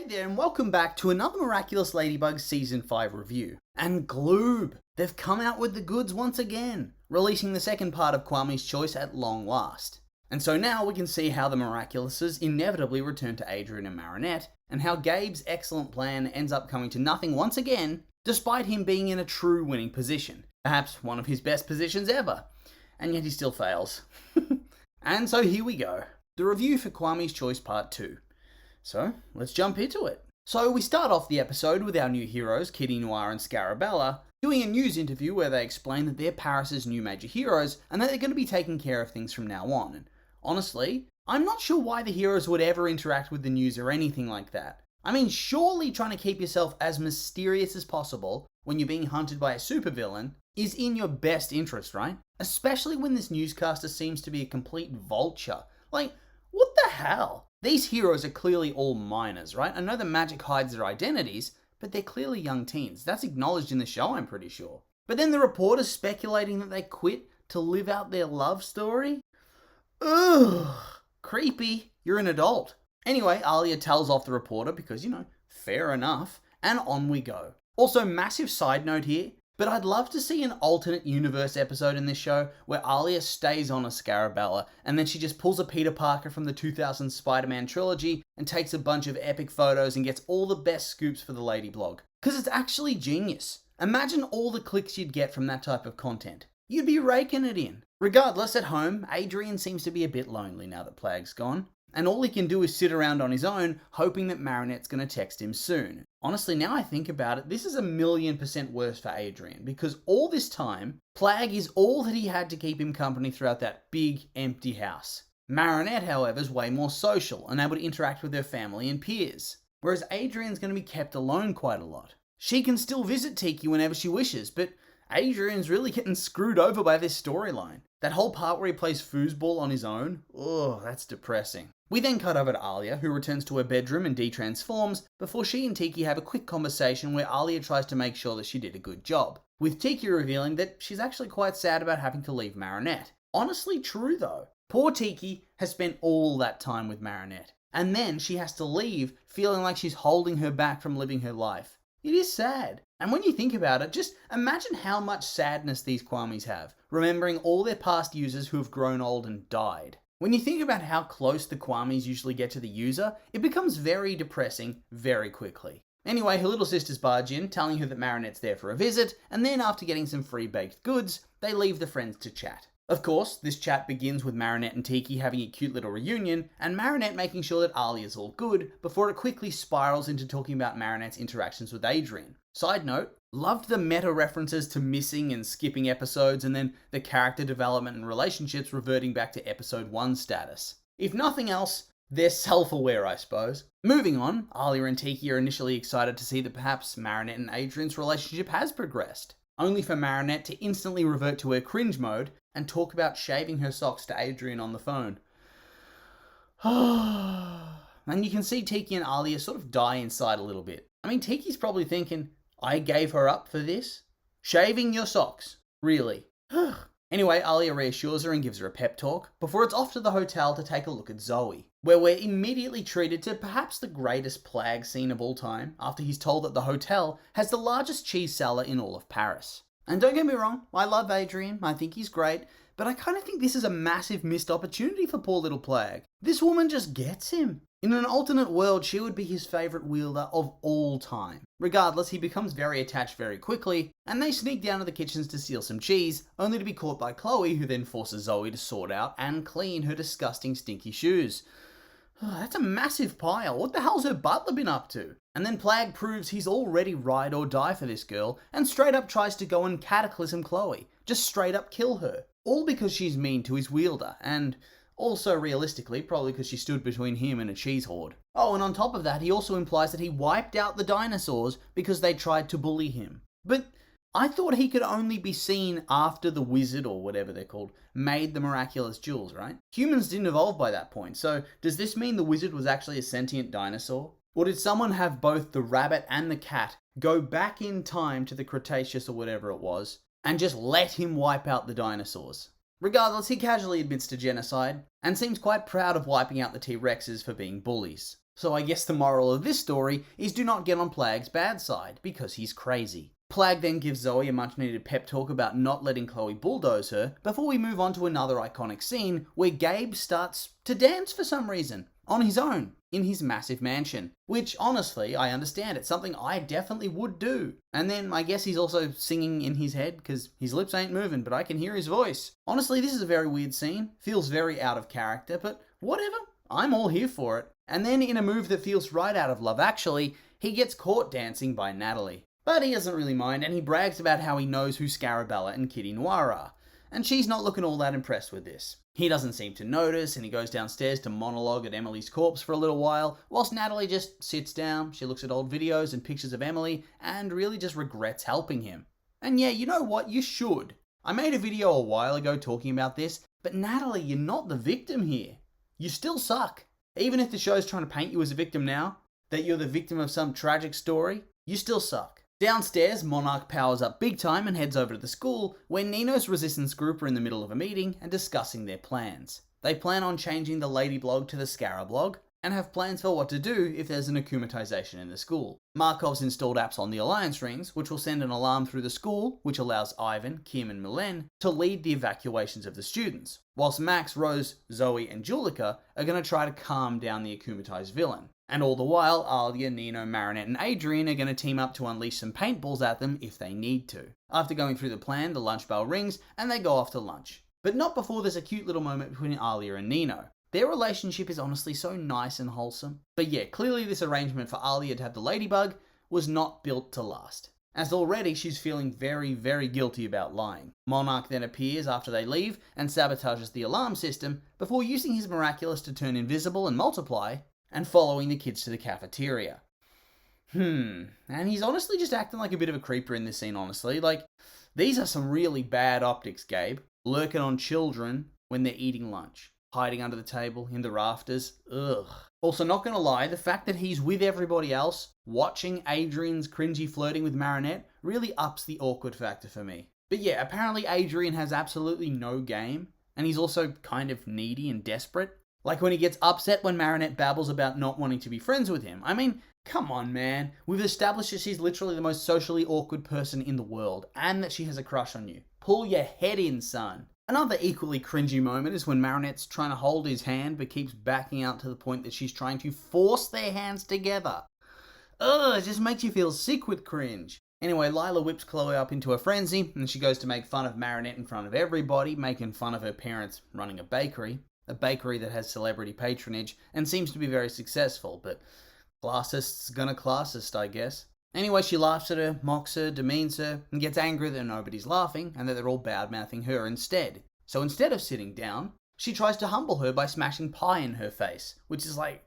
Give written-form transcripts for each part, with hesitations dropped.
there and welcome back to another Miraculous Ladybug Season 5 review. And Gloob, they've come out with the goods once again, releasing the second part of Kwami's choice at long last. And so now we can see how the Miraculouses inevitably return to Adrian and Marinette, and how Gabe's excellent plan ends up coming to nothing once again, despite him being in a true winning position. Perhaps one of his best positions ever. And yet he still fails. And so here we go. The review for Kwami's Choice Part 2. So, let's jump into it. So, we start off the episode with our new heroes, Kitty Noir and Scarabella, doing a news interview where they explain that they're Paris's new major heroes and that they're going to be taking care of things from now on. And honestly, I'm not sure why the heroes would ever interact with the news or anything like that. I mean, surely trying to keep yourself as mysterious as possible when you're being hunted by a supervillain is in your best interest, right? Especially when this newscaster seems to be a complete vulture. Like, what the hell? These heroes are clearly all minors, right? I know the magic hides their identities, but they're clearly young teens. That's acknowledged in the show, I'm pretty sure. But then the reporter's speculating that they quit to live out their love story? Ugh, creepy. You're an adult. Anyway, Alia tells off the reporter because, fair enough, and on we go. Also, massive side note here, but I'd love to see an alternate universe episode in this show where Alia stays on a Scarabella and then she just pulls a Peter Parker from the 2000 Spider-Man trilogy and takes a bunch of epic photos and gets all the best scoops for the Lady Blog. Because it's actually genius. Imagine all the clicks you'd get from that type of content. You'd be raking it in. Regardless, at home, Adrian seems to be a bit lonely now that Plagg's gone. And all he can do is sit around on his own, hoping that Marinette's going to text him soon. Honestly, now I think about it, this is 1,000,000% worse for Adrian, because all this time, Plagg is all that he had to keep him company throughout that big, empty house. Marinette, however, is way more social and able to interact with her family and peers, whereas Adrian's going to be kept alone quite a lot. She can still visit Tiki whenever she wishes, but Adrian's really getting screwed over by this storyline. That whole part where he plays foosball on his own, ugh, that's depressing. We then cut over to Alia, who returns to her bedroom and de-transforms, before she and Tiki have a quick conversation where Alia tries to make sure that she did a good job, with Tiki revealing that she's actually quite sad about having to leave Marinette. Honestly true though. Poor Tiki has spent all that time with Marinette, and then she has to leave feeling like she's holding her back from living her life. It is sad. And when you think about it, just imagine how much sadness these Kwamis have, remembering all their past users who have grown old and died. When you think about how close the Kwamis usually get to the user, it becomes very depressing very quickly. Anyway, her little sisters barge in, telling her that Marinette's there for a visit, and then after getting some free baked goods, they leave the friends to chat. Of course, this chat begins with Marinette and Tiki having a cute little reunion, and Marinette making sure that Alia's all good, before it quickly spirals into talking about Marinette's interactions with Adrian. Side note, loved the meta references to missing and skipping episodes, and then the character development and relationships reverting back to episode 1 status. If nothing else, they're self-aware, I suppose. Moving on, Alia and Tiki are initially excited to see that perhaps Marinette and Adrian's relationship has progressed, only for Marinette to instantly revert to her cringe mode and talk about shaving her socks to Adrian on the phone. And you can see Tiki and Alia sort of die inside a little bit. I mean, Tiki's probably thinking, I gave her up for this? Shaving your socks? Really? Anyway, Alia reassures her and gives her a pep talk, before it's off to the hotel to take a look at Zoe, where we're immediately treated to perhaps the greatest Plagg scene of all time, after he's told that the hotel has the largest cheese cellar in all of Paris. And don't get me wrong, I love Adrian, I think he's great, but I kind of think this is a massive missed opportunity for poor little Plagg. This woman just gets him. In an alternate world, she would be his favourite wielder of all time. Regardless, he becomes very attached very quickly, and they sneak down to the kitchens to steal some cheese, only to be caught by Chloe, who then forces Zoe to sort out and clean her disgusting stinky shoes. That's a massive pile. What the hell's her butler been up to? And then Plagg proves he's already ride or die for this girl, and straight up tries to go and cataclysm Chloe. Just straight up kill her. All because she's mean to his wielder, and also realistically, probably because she stood between him and a cheese horde. Oh, and on top of that, he also implies that he wiped out the dinosaurs because they tried to bully him. But I thought he could only be seen after the wizard, or whatever they're called, made the miraculous jewels, right? Humans didn't evolve by that point, so does this mean the wizard was actually a sentient dinosaur? Or did someone have both the rabbit and the cat go back in time to the Cretaceous or whatever it was, and just let him wipe out the dinosaurs? Regardless, he casually admits to genocide, and seems quite proud of wiping out the T-Rexes for being bullies. So I guess the moral of this story is do not get on Plagg's bad side, because he's crazy. Plagg then gives Zoe a much needed pep talk about not letting Chloe bulldoze her, before we move on to another iconic scene where Gabe starts to dance for some reason, on his own, in his massive mansion. Which, honestly, I understand, it's something I definitely would do. And then I guess he's also singing in his head, because his lips ain't moving, but I can hear his voice. Honestly, this is a very weird scene, feels very out of character, but whatever, I'm all here for it. And then in a move that feels right out of Love Actually, he gets caught dancing by Natalie. But he doesn't really mind, and he brags about how he knows who Scarabella and Kitty Noir are. And she's not looking all that impressed with this. He doesn't seem to notice, and he goes downstairs to monologue at Emily's corpse for a little while, whilst Natalie just sits down, she looks at old videos and pictures of Emily, and really just regrets helping him. And yeah, you know what, you should. I made a video a while ago talking about this, but Natalie, you're not the victim here. You still suck. Even if the show's trying to paint you as a victim now, that you're the victim of some tragic story, you still suck. Downstairs, Monarch powers up big time and heads over to the school, where Nino's resistance group are in the middle of a meeting and discussing their plans. They plan on changing the Ladyblog to the Scarablog, and have plans for what to do if there's an akumatization in the school. Markov's installed apps on the Alliance rings, which will send an alarm through the school, which allows Ivan, Kim and Milen to lead the evacuations of the students, whilst Max, Rose, Zoe and Julika are going to try to calm down the akumatized villain. And all the while, Alia, Nino, Marinette and Adrian are going to team up to unleash some paintballs at them if they need to. After going through the plan, the lunch bell rings and they go off to lunch. But not before there's a cute little moment between Alia and Nino. Their relationship is honestly so nice and wholesome. But yeah, clearly this arrangement for Alia to have the Ladybug was not built to last, as already she's feeling very, very guilty about lying. Monarch then appears after they leave and sabotages the alarm system before using his Miraculous to turn invisible and multiply, and following the kids to the cafeteria. And he's honestly just acting like a bit of a creeper in this scene, honestly. Like, these are some really bad optics, Gabe. Lurking on children when they're eating lunch. Hiding under the table, in the rafters. Ugh. Also, not gonna lie, the fact that he's with everybody else, watching Adrian's cringy flirting with Marinette, really ups the awkward factor for me. But yeah, apparently Adrian has absolutely no game, and he's also kind of needy and desperate. Like when he gets upset when Marinette babbles about not wanting to be friends with him. I mean, come on, man. We've established that she's literally the most socially awkward person in the world, and that she has a crush on you. Pull your head in, son. Another equally cringy moment is when Marinette's trying to hold his hand but keeps backing out to the point that she's trying to force their hands together. Ugh, it just makes you feel sick with cringe. Anyway, Lila whips Chloe up into a frenzy, and she goes to make fun of Marinette in front of everybody, making fun of her parents running a bakery that has celebrity patronage and seems to be very successful, but classist's gonna classist, I guess. Anyway, she laughs at her, mocks her, demeans her, and gets angry that nobody's laughing and that they're all bad-mouthing her instead. So instead of sitting down, she tries to humble her by smashing pie in her face, which is like,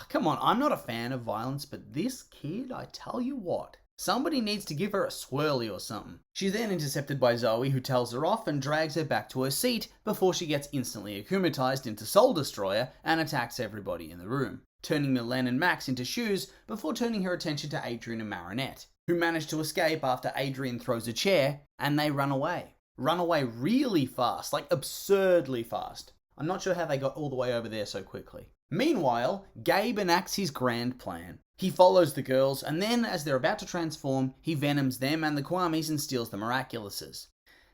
come on, I'm not a fan of violence, but this kid, I tell you what, somebody needs to give her a swirly or something. She's then intercepted by Zoe, who tells her off and drags her back to her seat before she gets instantly akumatized into Soul Destroyer and attacks everybody in the room, turning Milen and Max into shoes before turning her attention to Adrian and Marinette, who manage to escape after Adrian throws a chair and they run away. Run away really fast, like absurdly fast. I'm not sure how they got all the way over there so quickly. Meanwhile, Gabe enacts his grand plan. He follows the girls, and then, as they're about to transform, he venoms them and the Kwamis and steals the Miraculouses.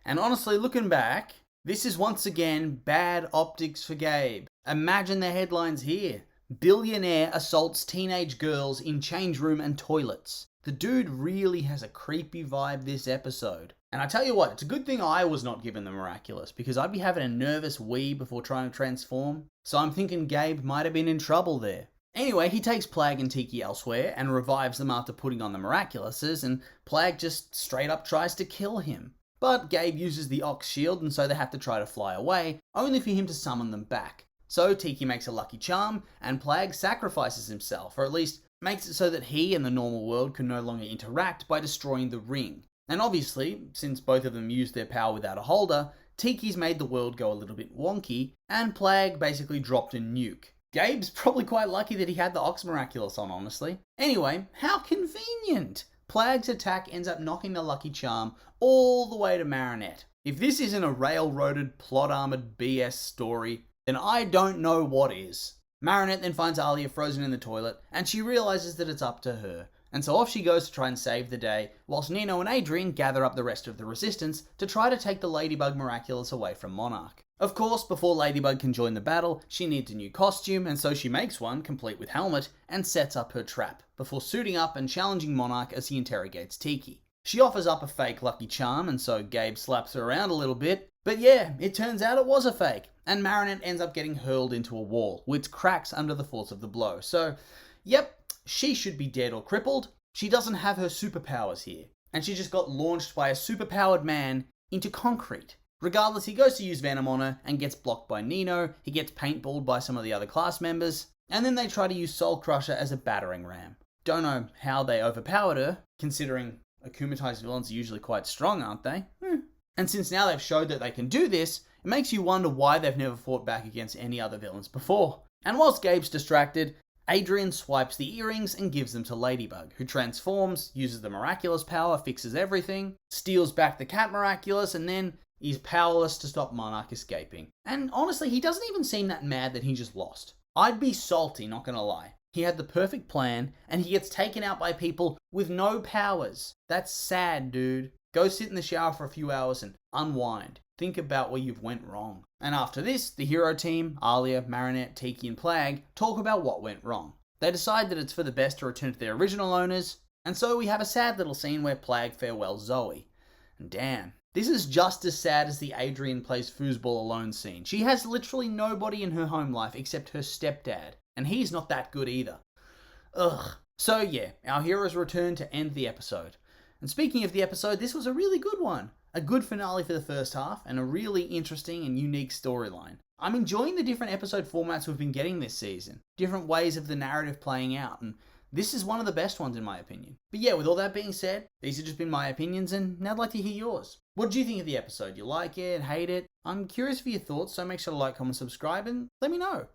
And honestly, looking back, this is once again bad optics for Gabe. Imagine the headlines here. Billionaire assaults teenage girls in change room and toilets. The dude really has a creepy vibe this episode. And I tell you what, it's a good thing I was not given the Miraculous, because I'd be having a nervous wee before trying to transform. So I'm thinking Gabe might have been in trouble there. Anyway, he takes Plagg and Tiki elsewhere and revives them after putting on the Miraculouses, and Plagg just straight up tries to kill him. But Gabe uses the Ox shield, and so they have to try to fly away, only for him to summon them back. So Tiki makes a lucky charm, and Plagg sacrifices himself, or at least makes it so that he and the normal world can no longer interact by destroying the ring. And obviously, since both of them use their power without a holder, Tiki's made the world go a little bit wonky, and Plagg basically dropped a nuke. Gabe's probably quite lucky that he had the Ox Miraculous on, honestly. Anyway, how convenient! Plagg's attack ends up knocking the lucky charm all the way to Marinette. If this isn't a railroaded, plot-armored BS story, then I don't know what is. Marinette then finds Alia frozen in the toilet, and she realizes that it's up to her. And so off she goes to try and save the day, whilst Nino and Adrian gather up the rest of the resistance to try to take the Ladybug Miraculous away from Monarch. Of course, before Ladybug can join the battle, she needs a new costume, and so she makes one, complete with helmet, and sets up her trap, before suiting up and challenging Monarch as he interrogates Tiki. She offers up a fake Lucky Charm, and so Gabe slaps her around a little bit, but yeah, it turns out it was a fake, and Marinette ends up getting hurled into a wall, which cracks under the force of the blow. So, yep, she should be dead or crippled. She doesn't have her superpowers here, and she just got launched by a superpowered man into concrete. Regardless, he goes to use Venom on her and gets blocked by Nino, he gets paintballed by some of the other class members, and then they try to use Soul Crusher as a battering ram. Don't know how they overpowered her, considering akumatized villains are usually quite strong, aren't they? And since now they've showed that they can do this, it makes you wonder why they've never fought back against any other villains before. And whilst Gabe's distracted, Adrian swipes the earrings and gives them to Ladybug, who transforms, uses the Miraculous power, fixes everything, steals back the Cat Miraculous, and then he's powerless to stop Monarch escaping. And honestly, he doesn't even seem that mad that he just lost. I'd be salty, not gonna lie. He had the perfect plan, and he gets taken out by people with no powers. That's sad, dude. Go sit in the shower for a few hours and unwind. Think about where you've went wrong. And after this, the hero team, Alia, Marinette, Tiki, and Plagg, talk about what went wrong. They decide that it's for the best to return to their original owners, and so we have a sad little scene where Plagg farewells Zoe. And damn, this is just as sad as the Adrian plays foosball alone scene. She has literally nobody in her home life except her stepdad, and he's not that good either. Ugh. So yeah, our heroes return to end the episode. And speaking of the episode, this was a really good one. A good finale for the first half, and a really interesting and unique storyline. I'm enjoying the different episode formats we've been getting this season. Different ways of the narrative playing out, and this is one of the best ones in my opinion. But yeah, with all that being said, these have just been my opinions, and now I'd like to hear yours. What did you think of the episode? You like it? Hate it? I'm curious for your thoughts, so make sure to like, comment, subscribe, and let me know.